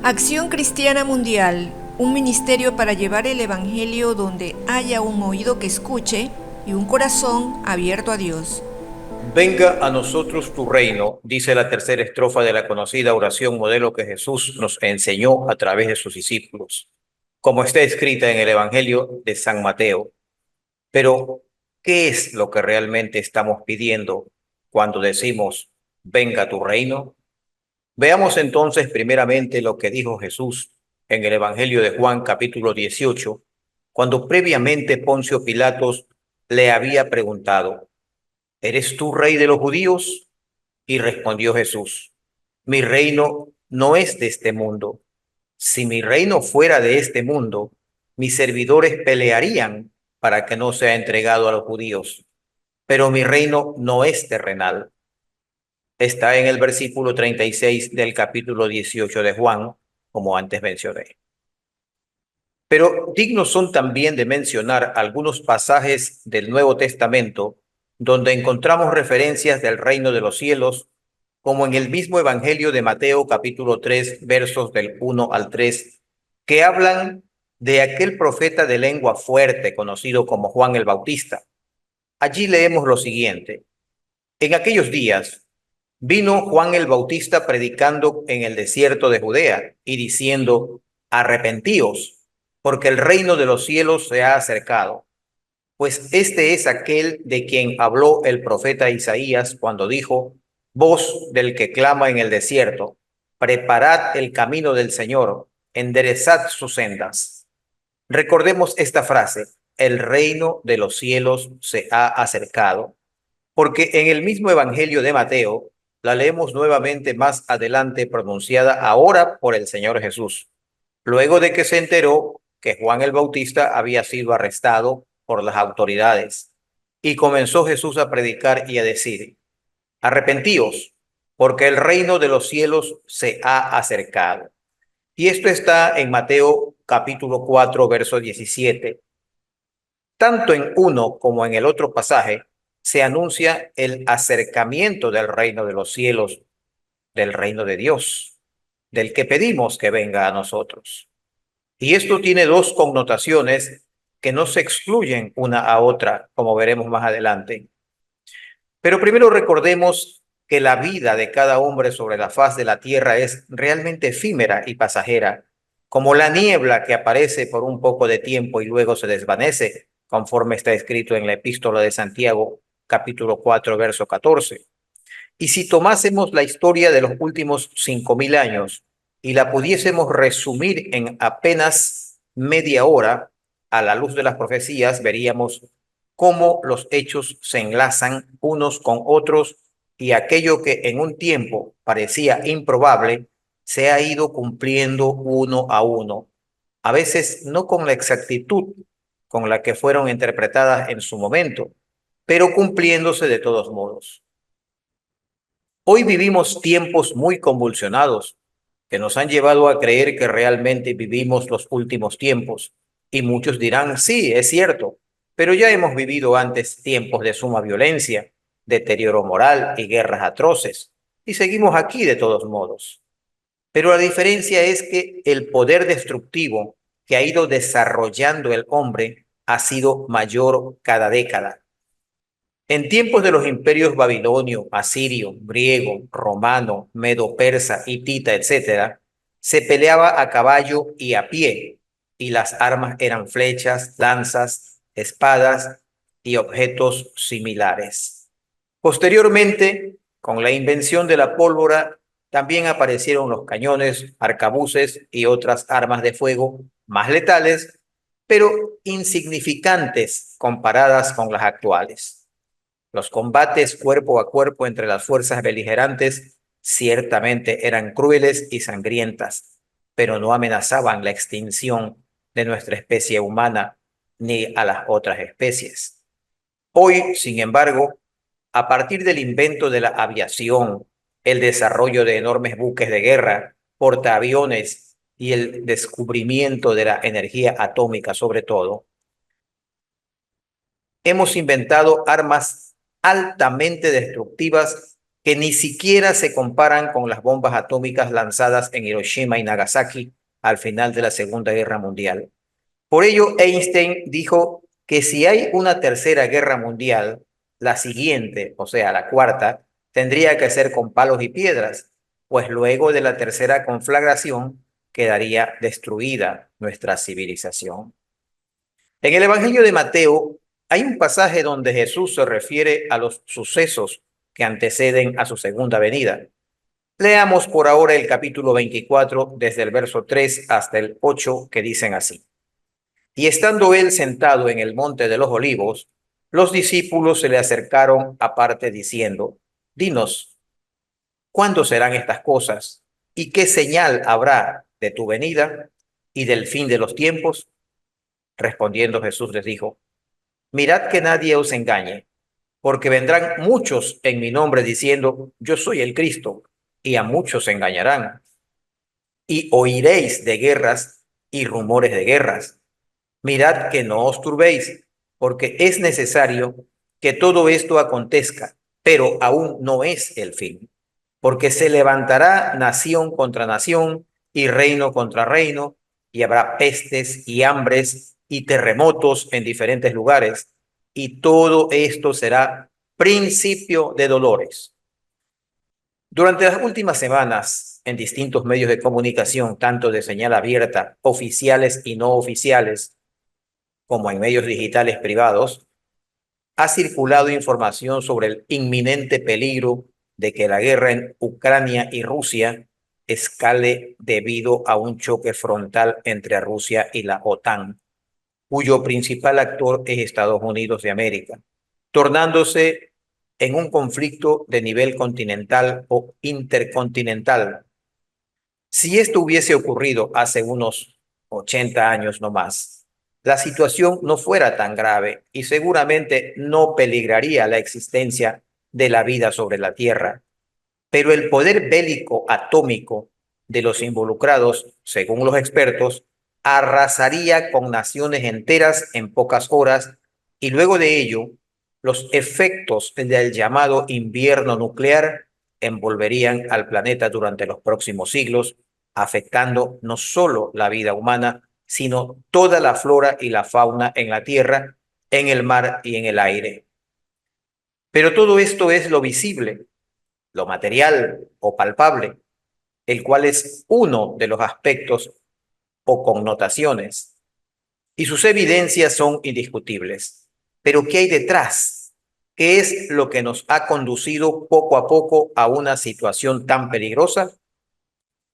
Acción Cristiana Mundial, un ministerio para llevar el Evangelio donde haya un oído que escuche y un corazón abierto a Dios. Venga a nosotros tu reino, dice la tercera estrofa de la conocida oración modelo que Jesús nos enseñó a través de sus discípulos, como está escrita en el Evangelio de San Mateo. Pero, ¿qué es lo que realmente estamos pidiendo cuando decimos, venga tu reino? Veamos entonces primeramente lo que dijo Jesús en el Evangelio de Juan capítulo 18, cuando previamente Poncio Pilatos le había preguntado, ¿eres tú rey de los judíos? Y respondió Jesús, mi reino no es de este mundo. Si mi reino fuera de este mundo, mis servidores pelearían para que no sea entregado a los judíos. Pero mi reino no es terrenal. Está en el versículo 36 del capítulo 18 de Juan, como antes mencioné. Pero dignos son también de mencionar algunos pasajes del Nuevo Testamento donde encontramos referencias del reino de los cielos, como en el mismo Evangelio de Mateo capítulo 3, versos del 1 al 3, que hablan de aquel profeta de lengua fuerte conocido como Juan el Bautista. Allí leemos lo siguiente. En aquellos días vino Juan el Bautista predicando en el desierto de Judea y diciendo, arrepentíos, porque el reino de los cielos se ha acercado. Pues este es aquel de quien habló el profeta Isaías cuando dijo, voz del que clama en el desierto, preparad el camino del Señor, enderezad sus sendas. Recordemos esta frase, el reino de los cielos se ha acercado, porque en el mismo Evangelio de Mateo la leemos nuevamente más adelante pronunciada ahora por el Señor Jesús, luego de que se enteró que Juan el Bautista había sido arrestado por las autoridades. Y comenzó Jesús a predicar y a decir, arrepentíos, porque el reino de los cielos se ha acercado. Y esto está en Mateo capítulo 4, verso 17. Tanto en uno como en el otro pasaje se anuncia el acercamiento del reino de los cielos, del reino de Dios, del que pedimos que venga a nosotros. Y esto tiene dos connotaciones que no se excluyen una a otra, como veremos más adelante. Pero primero recordemos que la vida de cada hombre sobre la faz de la tierra es realmente efímera y pasajera, como la niebla que aparece por un poco de tiempo y luego se desvanece, conforme está escrito en la epístola de Santiago, capítulo 4, verso 14. Y si tomásemos la historia de los últimos 5.000 años y la pudiésemos resumir en apenas media hora, a la luz de las profecías, veríamos cómo los hechos se enlazan unos con otros y aquello que en un tiempo parecía improbable se ha ido cumpliendo uno a uno, a veces no con la exactitud con la que fueron interpretadas en su momento, pero cumpliéndose de todos modos. Hoy vivimos tiempos muy convulsionados que nos han llevado a creer que realmente vivimos los últimos tiempos. Y muchos dirán, sí, es cierto, pero ya hemos vivido antes tiempos de suma violencia, deterioro moral y guerras atroces, y seguimos aquí de todos modos. Pero la diferencia es que el poder destructivo que ha ido desarrollando el hombre ha sido mayor cada década. En tiempos de los imperios babilonio, asirio, griego, romano, medo-persa, hitita, etc., se peleaba a caballo y a pie, y las armas eran flechas, lanzas, espadas y objetos similares. Posteriormente, con la invención de la pólvora, también aparecieron los cañones, arcabuces y otras armas de fuego más letales, pero insignificantes comparadas con las actuales. Los combates cuerpo a cuerpo entre las fuerzas beligerantes ciertamente eran crueles y sangrientas, pero no amenazaban la extinción de nuestra especie humana ni a las otras especies. Hoy, sin embargo, a partir del invento de la aviación, el desarrollo de enormes buques de guerra, portaaviones y el descubrimiento de la energía atómica sobre todo, hemos inventado armas altamente destructivas que ni siquiera se comparan con las bombas atómicas lanzadas en Hiroshima y Nagasaki al final de la Segunda Guerra Mundial. Por ello, Einstein dijo que si hay una tercera guerra mundial, la siguiente, o sea, la cuarta, tendría que ser con palos y piedras, pues luego de la tercera conflagración quedaría destruida nuestra civilización. En el Evangelio de Mateo hay un pasaje donde Jesús se refiere a los sucesos que anteceden a su segunda venida. Leamos por ahora el capítulo 24, desde el verso 3 hasta el 8, que dicen así. Y estando él sentado en el monte de los olivos, los discípulos se le acercaron aparte diciendo, dinos, ¿cuándo serán estas cosas? ¿Y qué señal habrá de tu venida y del fin de los tiempos? Respondiendo Jesús les dijo, mirad que nadie os engañe, porque vendrán muchos en mi nombre diciendo, yo soy el Cristo, y a muchos engañarán. Y oiréis de guerras y rumores de guerras. Mirad que no os turbéis, porque es necesario que todo esto acontezca, pero aún no es el fin, porque se levantará nación contra nación y reino contra reino, y habrá pestes y hambres y terremotos en diferentes lugares, y todo esto será principio de dolores. Durante las últimas semanas, en distintos medios de comunicación, tanto de señal abierta, oficiales y no oficiales, como en medios digitales privados, ha circulado información sobre el inminente peligro de que la guerra en Ucrania y Rusia escale debido a un choque frontal entre Rusia y la OTAN, cuyo principal actor es Estados Unidos de América, tornándose en un conflicto de nivel continental o intercontinental. Si esto hubiese ocurrido hace unos 80 años no más, la situación no fuera tan grave y seguramente no peligraría la existencia de la vida sobre la Tierra. Pero el poder bélico atómico de los involucrados, según los expertos, arrasaría con naciones enteras en pocas horas y luego de ello, los efectos del llamado invierno nuclear envolverían al planeta durante los próximos siglos, afectando no solo la vida humana, sino toda la flora y la fauna en la tierra, en el mar y en el aire. Pero todo esto es lo visible, lo material o palpable, el cual es uno de los aspectos o connotaciones, y sus evidencias son indiscutibles. Pero ¿qué hay detrás? ¿Qué es lo que nos ha conducido poco a poco a una situación tan peligrosa?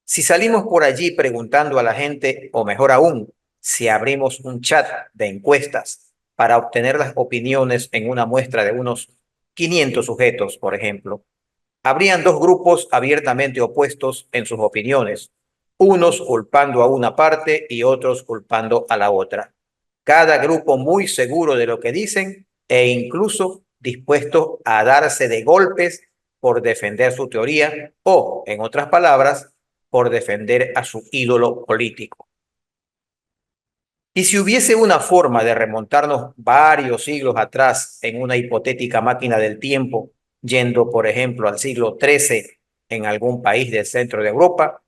Si salimos por allí preguntando a la gente, o mejor aún, si abrimos un chat de encuestas para obtener las opiniones en una muestra de unos 500 sujetos, por ejemplo, habrían dos grupos abiertamente opuestos en sus opiniones, unos culpando a una parte y otros culpando a la otra. Cada grupo muy seguro de lo que dicen e incluso dispuesto a darse de golpes por defender su teoría o, en otras palabras, por defender a su ídolo político. Y si hubiese una forma de remontarnos varios siglos atrás en una hipotética máquina del tiempo, yendo, por ejemplo, al siglo XIII en algún país del centro de Europa,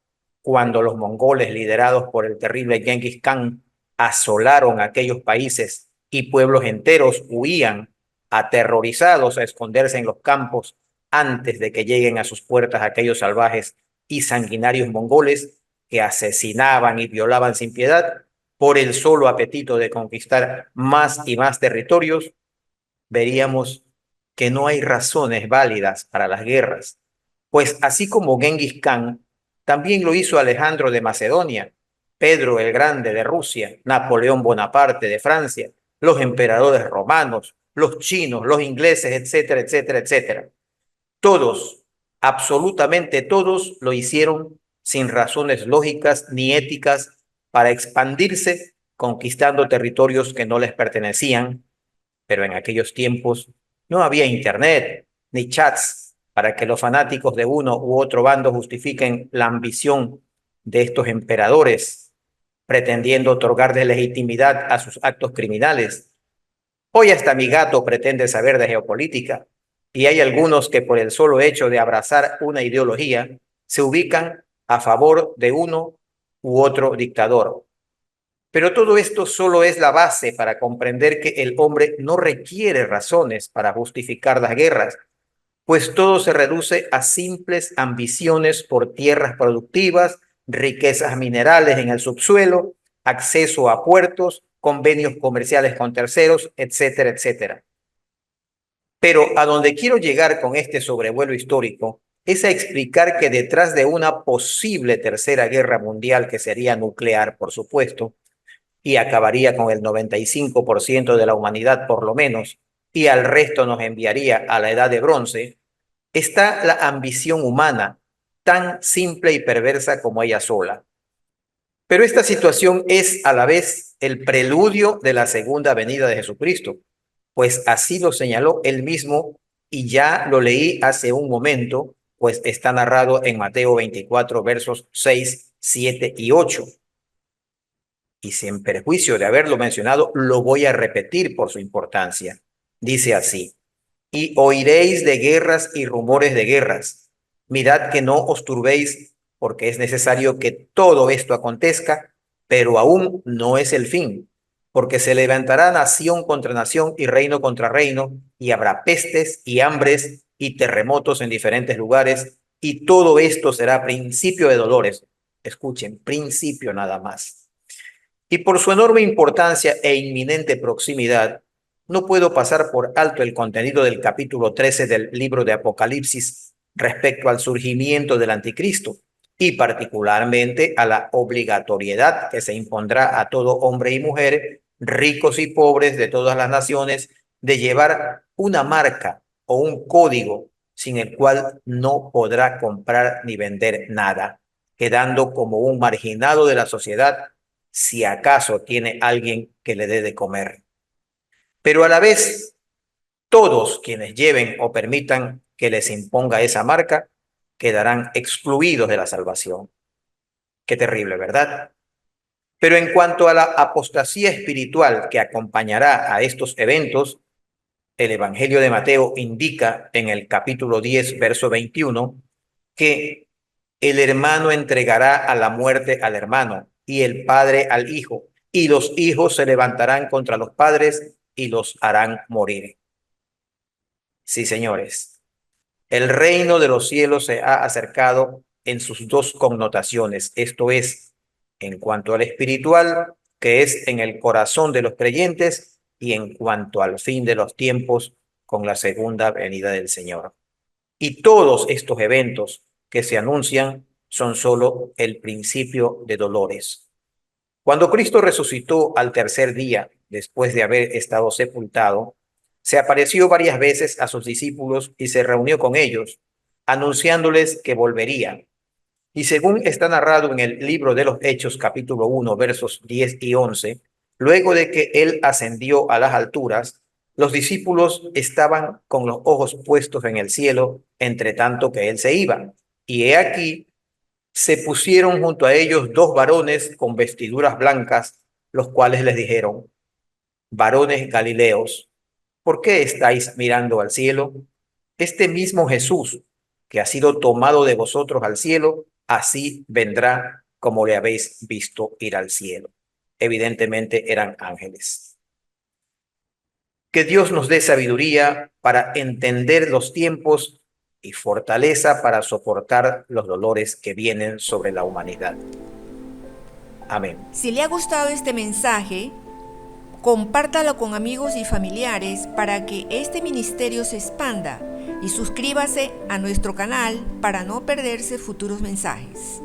cuando los mongoles, liderados por el terrible Genghis Khan, asolaron aquellos países y pueblos enteros huían aterrorizados a esconderse en los campos antes de que lleguen a sus puertas aquellos salvajes y sanguinarios mongoles que asesinaban y violaban sin piedad por el solo apetito de conquistar más y más territorios, veríamos que no hay razones válidas para las guerras, pues así como Genghis Khan, también lo hizo Alejandro de Macedonia, Pedro el Grande de Rusia, Napoleón Bonaparte de Francia, los emperadores romanos, los chinos, los ingleses, etcétera, etcétera, etcétera. Todos, absolutamente todos, lo hicieron sin razones lógicas ni éticas para expandirse, conquistando territorios que no les pertenecían, pero en aquellos tiempos no había internet ni chats para que los fanáticos de uno u otro bando justifiquen la ambición de estos emperadores, pretendiendo otorgarle legitimidad a sus actos criminales. Hoy hasta mi gato pretende saber de geopolítica, y hay algunos que por el solo hecho de abrazar una ideología se ubican a favor de uno u otro dictador. Pero todo esto solo es la base para comprender que el hombre no requiere razones para justificar las guerras, pues todo se reduce a simples ambiciones por tierras productivas, riquezas minerales en el subsuelo, acceso a puertos, convenios comerciales con terceros, etcétera, etcétera. Pero a donde quiero llegar con este sobrevuelo histórico es a explicar que detrás de una posible tercera guerra mundial, que sería nuclear, por supuesto, y acabaría con el 95% de la humanidad por lo menos, y al resto nos enviaría a la edad de bronce, está la ambición humana, tan simple y perversa como ella sola. Pero esta situación es a la vez el preludio de la segunda venida de Jesucristo, pues así lo señaló él mismo y ya lo leí hace un momento, pues está narrado en Mateo 24, versos 6, 7 y 8. Y sin perjuicio de haberlo mencionado, lo voy a repetir por su importancia. Dice así: y oiréis de guerras y rumores de guerras. Mirad que no os turbéis, porque es necesario que todo esto acontezca, pero aún no es el fin, porque se levantará nación contra nación y reino contra reino, y habrá pestes y hambres y terremotos en diferentes lugares, y todo esto será principio de dolores. Escuchen, principio nada más. Y por su enorme importancia e inminente proximidad, no puedo pasar por alto el contenido del capítulo 13 del libro de Apocalipsis respecto al surgimiento del anticristo y particularmente a la obligatoriedad que se impondrá a todo hombre y mujer, ricos y pobres de todas las naciones, de llevar una marca o un código sin el cual no podrá comprar ni vender nada, quedando como un marginado de la sociedad si acaso tiene alguien que le dé de comer. Pero a la vez, todos quienes lleven o permitan que les imponga esa marca quedarán excluidos de la salvación. Qué terrible, ¿verdad? Pero en cuanto a la apostasía espiritual que acompañará a estos eventos, el Evangelio de Mateo indica en el capítulo 10, verso 21, que el hermano entregará a la muerte al hermano y el padre al hijo, y los hijos se levantarán contra los padres y los harán morir. Sí, señores, el reino de los cielos se ha acercado en sus dos connotaciones, esto es, en cuanto al espiritual, que es en el corazón de los creyentes, y en cuanto al fin de los tiempos, con la segunda venida del Señor. Y todos estos eventos que se anuncian son solo el principio de dolores. Cuando Cristo resucitó al tercer día, después de haber estado sepultado, se apareció varias veces a sus discípulos y se reunió con ellos, anunciándoles que volvería. Y según está narrado en el libro de los Hechos, capítulo 1, versos 10 y 11, luego de que él ascendió a las alturas, los discípulos estaban con los ojos puestos en el cielo, entre tanto que él se iba. Y he aquí, se pusieron junto a ellos dos varones con vestiduras blancas, los cuales les dijeron: varones Galileos, ¿por qué estáis mirando al cielo? Este mismo Jesús, que ha sido tomado de vosotros al cielo, así vendrá como le habéis visto ir al cielo. Evidentemente eran ángeles. Que Dios nos dé sabiduría para entender los tiempos y fortaleza para soportar los dolores que vienen sobre la humanidad. Amén. Si le ha gustado este mensaje, compártalo con amigos y familiares para que este ministerio se expanda y suscríbase a nuestro canal para no perderse futuros mensajes.